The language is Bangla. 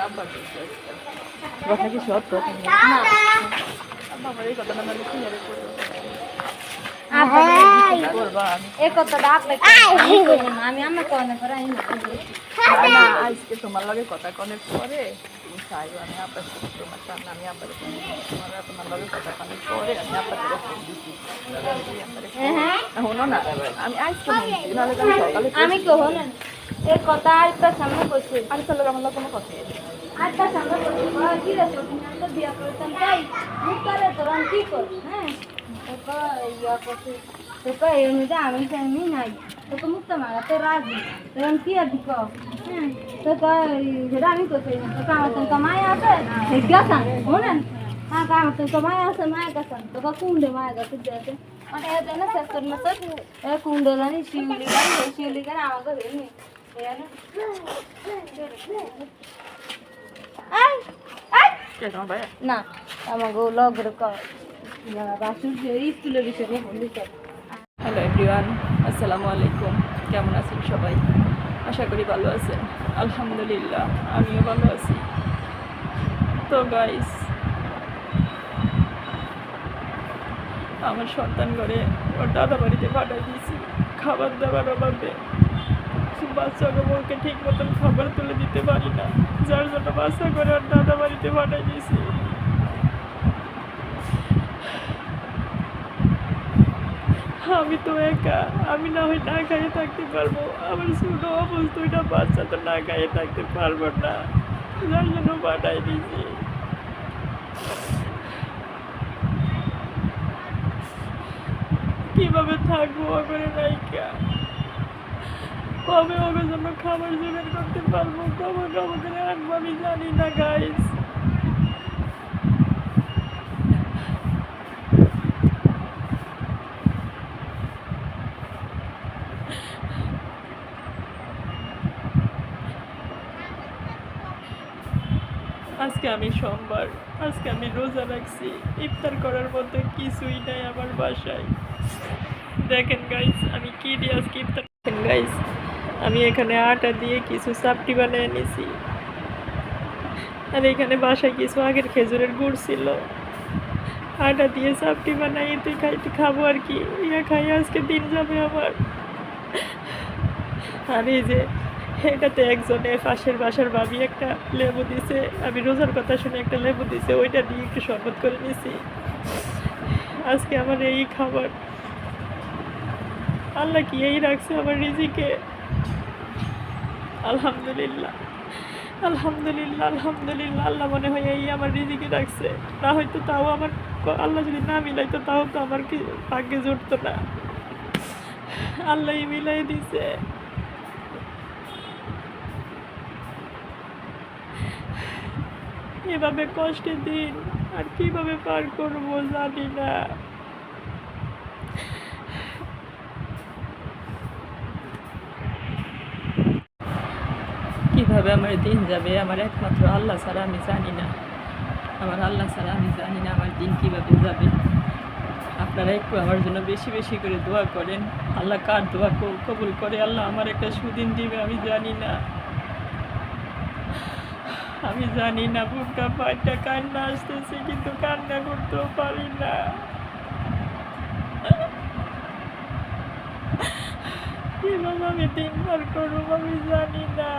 আব্বা কথা কি সত্য? আব্বা আমার এই কথাটা না লিখে যাবে আমি আমার কনে করে আজকে তোমার লগে কথা কনের পরে তুমি চাইও আমি আব্বার সাথে তোমার সামনে আমি আব্বার তোমার লগে কথা কনের পরে আমি আব্বার ফোন দিচ্ছি শোনো না আমি আজকে নাহলে আমি সকালে আমি কহ না এই কথা আরেকটা সামনে করছি আরেকটা লোক আমার কোনো কথা আরেকটা সামনে করছি কি রে তুমি তো বিয়া করতাম তাই মুখ করে তোরা কি কর হ্যাঁ তোকে ইয়া করছি তোকে এর মধ্যে আমি নাই তোকে মুক্ত মারা তো রাজি তখন কি আর দিক হ্যাঁ তোকে যেটা আমি করছি তোকে আমার তো মায়া আছে গেছান শোনেন হ্যাঁ আমার তো মায়া আছে মায়া গেছান তোকে কুন্ডে মায়া গেছে দিয়েছে মানে এটা না শেষ করি না তো কুন্ডে জানি শিউলি গাড়ি আমাকে ভেঙে না আমাকে লগর বাসুর স্কুলের বিষয়ে বলতে হ্যালো এভরিওয়ান, আসসালামু আলাইকুম। কেমন আছেন সবাই? আশা করি ভালো আছেন। আলহামদুলিল্লাহ আমিও ভালো আছি। তো গাইস, আমার সন্তান ঘরে ওর দাদা বাড়িতে পাঠাই দিয়েছি খাবার দাবার অভাবে। বাচ্চাকে বউকে ঠিক মতন খাবার তুলে দিতে পারি না, যার জন্য বাচ্চা করে ওর দাদা বাড়িতে পাঠাই দিয়েছি। আমি তো একা, আমি না হয় না খাইয়ে থাকতে পারবো, আমার ছোট অবস্থাটা বাচ্চা তো না খাইয়ে থাকতে পারবো না, যার জন্য পাঠাই দিয়েছি। কিভাবে থাকবো ওখানে নাইকা? কবে ওদের জন্য খাবার জোগাড় করতে পারবো, কবে কবে করে আনবো আমি জানি না গাইস। আজকে আমি সোমবার, আজকে আমি রোজা রাখছি, ইফতার করার মতো কিছুই নাই আমার বাসায়। দেখেন গাইস আমি কি দিয়ে আজকে ইফতার। দেখেন গাইস, আমি এখানে আটা দিয়ে কিছু চাপটি বানিয়ে নিছি, আর এখানে বাসায় কিছু আগের খেজুরের গুড় ছিল, আটা দিয়ে চাপটি বানাই এতে খাবো আর কি। ইয়া খাই আজকে দিন যাবে আমার। আর এই যে এটাতে একজনে পাশের বাসার ভাবি একটা লেবু দিছে, আমি রোজার কথা শুনে একটা লেবু দিছে, ওইটা দিয়ে একটু শরবত করে নিছি। আজকে আমার এই খাবার, আল্লাহ কি এই রাখছে আমার রিজিকে। আলহামদুলিল্লাহ আলহামদুলিল্লাহ আলহামদুলিল্লাহ, আল্লাহ মনে হয় এই আমার রিজিকে রাখছে, না হয়তো তাও আমার আল্লাহ যদি না মিলাইতো তাও তো আমার কি ভাগ্যে জুটতো না, আল্লাহই মিলাই দিছে। এভাবে কষ্টের দিন আর কিভাবে পার করবো জানি না। কিভাবে আমার দিন যাবে আমার একমাত্র আল্লাহ ছাড়া আমি জানি না, আমার আল্লাহ ছাড়া আমি জানি না আমার দিন কিভাবে যাবে। আপনারা একটু আমার জন্য বেশি বেশি করে দোয়া করেন, আল্লাহ কার দোয়া কবুল করে আল্লাহ আমার একটা সুদিন দিবে আমি জানি না, আমি জানি না। বুকটা পায়টা কান্না আসতেছে কিন্তু কান্না করতেও পারি না। কিভাবে আমি দিন পার করবো আমি জানি না।